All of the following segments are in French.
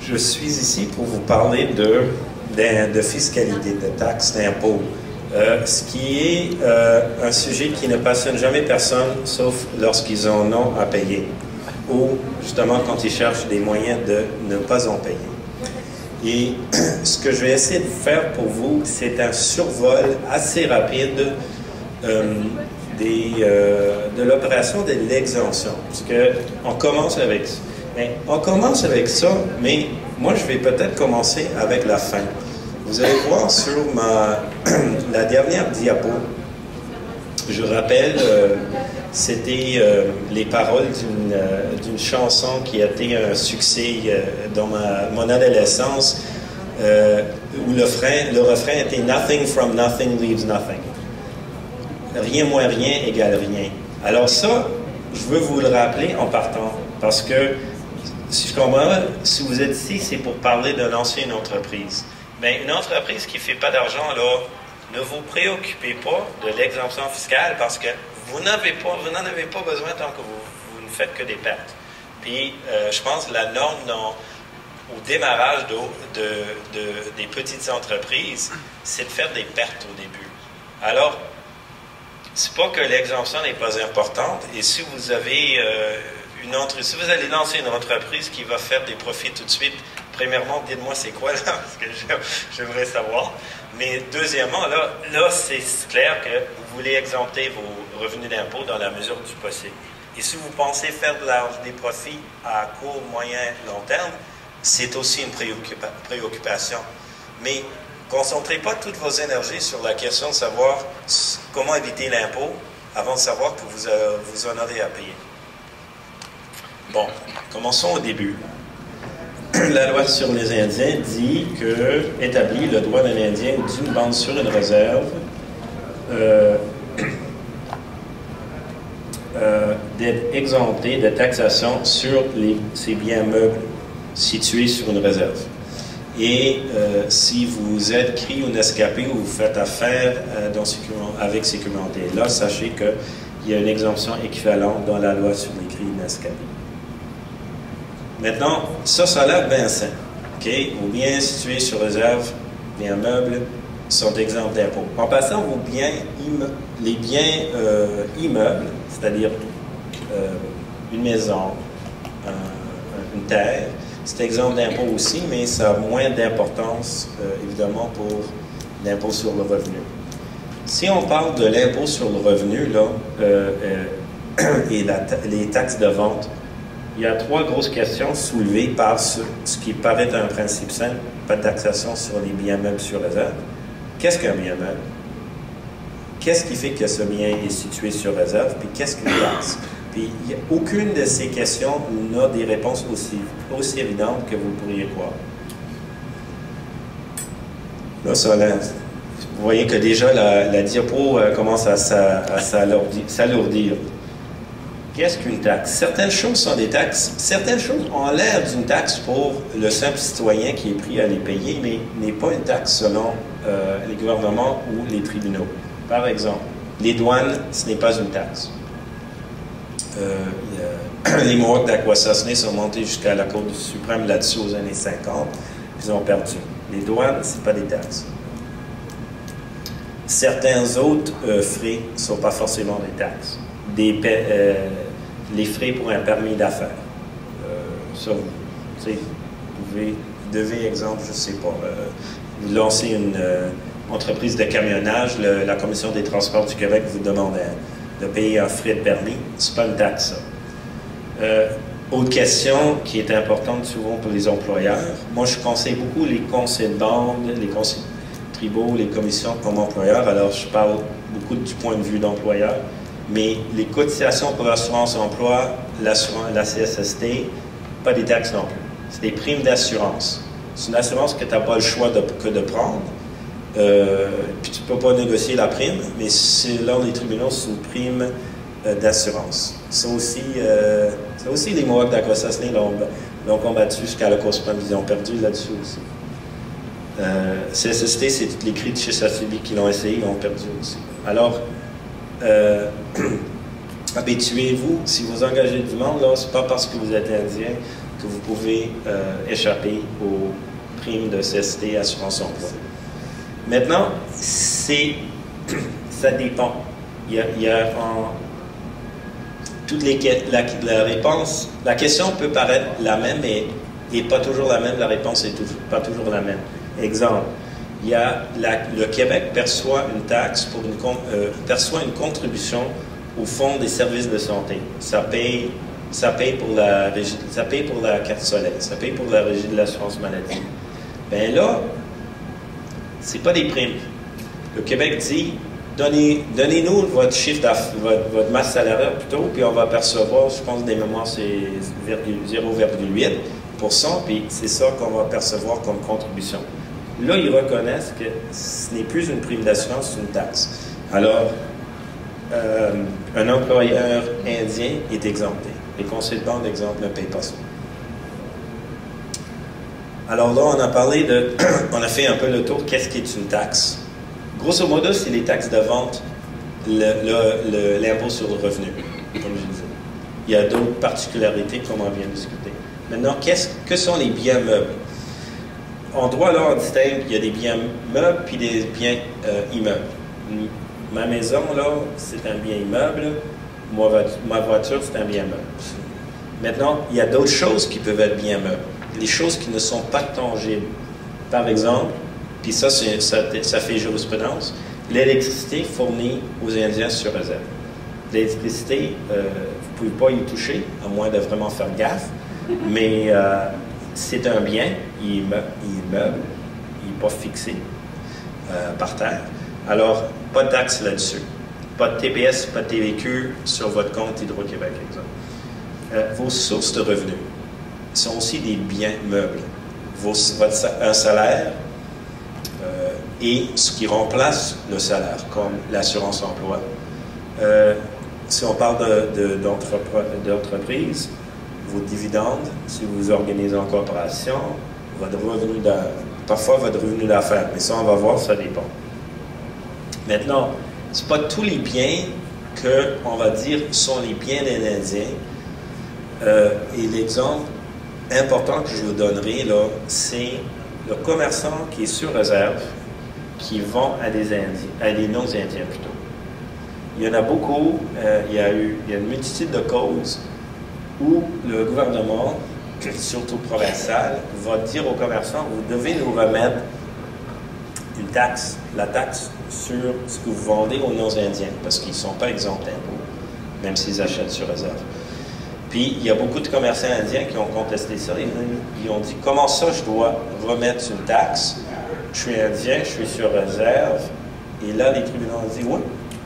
Je suis ici pour vous parler de fiscalité, de taxes, d'impôts, ce qui est un sujet qui ne passionne jamais personne, sauf lorsqu'ils en ont à payer, ou justement quand ils cherchent des moyens de ne pas en payer. Et ce que je vais essayer de faire pour vous, c'est un survol assez rapide de l'opération de l'exemption. Parce qu'on commence avec ça. On commence avec ça, mais moi, je vais peut-être commencer avec la fin. Vous allez voir sur la dernière diapo, je rappelle, c'était les paroles d'une chanson qui a été un succès dans mon adolescence, où le refrain était « Nothing from nothing leaves nothing ». Rien moins rien égale rien. Alors ça, je veux vous le rappeler en partant, parce que si je comprends, si vous êtes ici, c'est pour parler de lancer une entreprise. Bien, une entreprise qui ne fait pas d'argent, là, ne vous préoccupez pas de l'exemption fiscale parce que vous n'en avez pas besoin tant que vous ne faites que des pertes. Puis, je pense que la norme au démarrage des petites entreprises, c'est de faire des pertes au début. Alors, c'est pas que l'exemption n'est pas importante, et si vous avez si vous allez lancer une entreprise qui va faire des profits tout de suite, premièrement, dites-moi c'est quoi là, parce que j'aimerais savoir. Mais deuxièmement, là c'est clair que vous voulez exempter vos revenus d'impôt dans la mesure du possible. Et si vous pensez faire des profits à court, moyen, long terme, c'est aussi une préoccupation. Mais concentrez pas toutes vos énergies sur la question de savoir comment éviter l'impôt avant de savoir que vous en aurez à payer. Bon, commençons au début. La loi sur les Indiens établit le droit d'un Indien ou d'une bande sur une réserve d'être exempté de taxation sur ses biens meubles situés sur une réserve. Et si vous êtes CRI ou NESCAPé ou vous faites affaire avec ces communautés-là, sachez qu'il y a une exemption équivalente dans la loi sur les CRI et NESCAPé. Maintenant, ça a l'air bien simple. Okay? Vos biens situés sur réserve, biens meubles, sont exempts d'impôt. En passant, les biens immeubles, c'est-à-dire une maison, une terre, c'est exempt d'impôt aussi, mais ça a moins d'importance, évidemment, pour l'impôt sur le revenu. Si on parle de l'impôt sur le revenu, là, et les taxes de vente, il y a trois grosses questions soulevées par ce qui paraît un principe simple, pas de taxation sur les biens meubles sur réserve. Qu'est-ce qu'un bien meuble? Qu'est-ce qui fait que ce bien est situé sur réserve? Puis qu'est-ce qu'une taxe? Puis aucune de ces questions n'a des réponses aussi évidentes que vous pourriez croire. Là, vous voyez que déjà la diapo commence à s'alourdir. Qu'est-ce qu'une taxe? Certaines choses sont des taxes. Certaines choses ont l'air d'une taxe pour le simple citoyen qui est pris à les payer, mais n'est pas une taxe selon les gouvernements ou les tribunaux. Par exemple, les douanes, ce n'est pas une taxe. Les Mohawks d'Akwesasne sont montés jusqu'à la Cour suprême là-dessus aux années 50. Ils ont perdu. Les douanes, ce n'est pas des taxes. Certains autres frais ne sont pas forcément des taxes. Les frais pour un permis d'affaires. Ça, vous devez, exemple, je ne sais pas, vous lancez une entreprise de camionnage, la Commission des transports du Québec vous demande de payer un frais de permis. Ce n'est pas une taxe, ça. Autre question qui est importante souvent pour les employeurs. Moi, je conseille beaucoup les conseils de bande, les conseils tribaux, les commissions comme employeurs. Alors, je parle beaucoup du point de vue d'employeur. Mais les cotisations pour l'assurance emploi, la CSST, pas des taxes non plus. C'est des primes d'assurance. C'est une assurance que tu n'as pas le choix que de prendre. Puis tu ne peux pas négocier la prime, mais selon les tribunaux, c'est une prime d'assurance. Ça aussi, les Mohawks d'Akwesasne l'ont combattu jusqu'à la Cour suprême. Ils ont perdu là-dessus aussi. CSST, c'est tous les CRI de Chisasibi qui l'ont essayé, ils ont perdu aussi. Alors, habituez-vous, si vous engagez du monde, ce n'est pas parce que vous êtes indien que vous pouvez échapper aux primes de CST Assurance Emploi. Maintenant, ça dépend. Il y a la réponse, la question peut paraître la même et pas toujours la même, la réponse n'est pas toujours la même. Exemple, le Québec perçoit une taxe perçoit une contribution au Fonds des services de santé. Ça paye pour la carte soleil, ça paye pour la régie de l'assurance maladie. Bien là, c'est pas des primes. Le Québec dit, donnez-nous votre chiffre votre masse salariale plutôt, puis on va percevoir, je pense des mémoires, c'est 0,8%, puis c'est ça qu'on va percevoir comme contribution. Là, ils reconnaissent que ce n'est plus une prime d'assurance, c'est une taxe. Alors, un employeur indien est exempté. Les conseils de banque, d'exemple, ne payent pas ça. Alors là, on a parlé on a fait un peu le tour, qu'est-ce qui est une taxe? Grosso modo, c'est les taxes de vente, l'impôt sur le revenu, comme je disais. Il y a d'autres particularités, comme on vient de discuter. Maintenant, que sont les biens meubles? En droit, là, on distingue, il y a des biens meubles puis des biens immeubles. Ma maison, là, c'est un bien immeuble. Ma voiture, c'est un bien meuble. Maintenant, il y a d'autres choses qui peuvent être biens meubles. Les choses qui ne sont pas tangibles. Par exemple, puis ça fait jurisprudence, l'électricité fournie aux Indiens sur réserve. L'électricité, vous ne pouvez pas y toucher, à moins de vraiment faire gaffe, mais c'est un bien, il est meuble, il n'est pas fixé par terre. Alors, pas de taxe là-dessus. Pas de TPS, pas de TVQ sur votre compte Hydro-Québec, exemple. Vos sources de revenus sont aussi des biens meubles. Un salaire et ce qui remplace le salaire, comme l'assurance emploi. Si on parle d'entreprise, vos dividendes, si vous vous organisez en coopération, parfois votre revenu d'affaires, mais ça on va voir, ça dépend. Maintenant, ce n'est pas tous les biens qu'on va dire sont les biens d'un Indien. Et l'exemple important que je vous donnerai, là, c'est le commerçant qui est sur réserve, qui vend à des non-Indiens plutôt. Il y en a beaucoup, il y a une multitude de causes où le gouvernement, surtout provincial, va dire aux commerçants, vous devez nous remettre une taxe, la taxe sur ce que vous vendez aux non-Indiens, parce qu'ils ne sont pas exemptés d'impôts, même s'ils achètent sur réserve. Puis, il y a beaucoup de commerçants indiens qui ont contesté ça. Ils ont dit, comment ça, je dois remettre une taxe? Je suis indien, je suis sur réserve. Et là, les tribunaux ont dit, oui,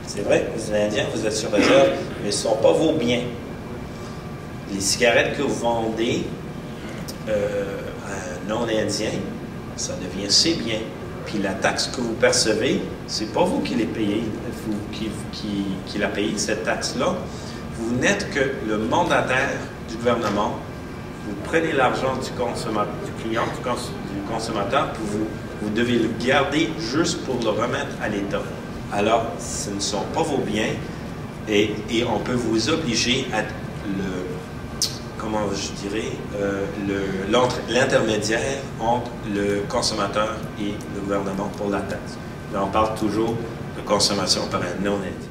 c'est vrai, vous êtes indien, vous êtes sur réserve, mais ce ne sont pas vos biens. Les cigarettes que vous vendez à un non-indien, ça devient ses biens. Puis la taxe que vous percevez, ce n'est pas vous qui les payez, qui la payez, cette taxe-là. Vous n'êtes que le mandataire du gouvernement. Vous prenez l'argent du client, du consommateur, puis vous devez le garder juste pour le remettre à l'État. Alors, ce ne sont pas vos biens et on peut vous obliger à l'intermédiaire entre le consommateur et le gouvernement pour la taxe. Mais on parle toujours de consommation par un non-indien.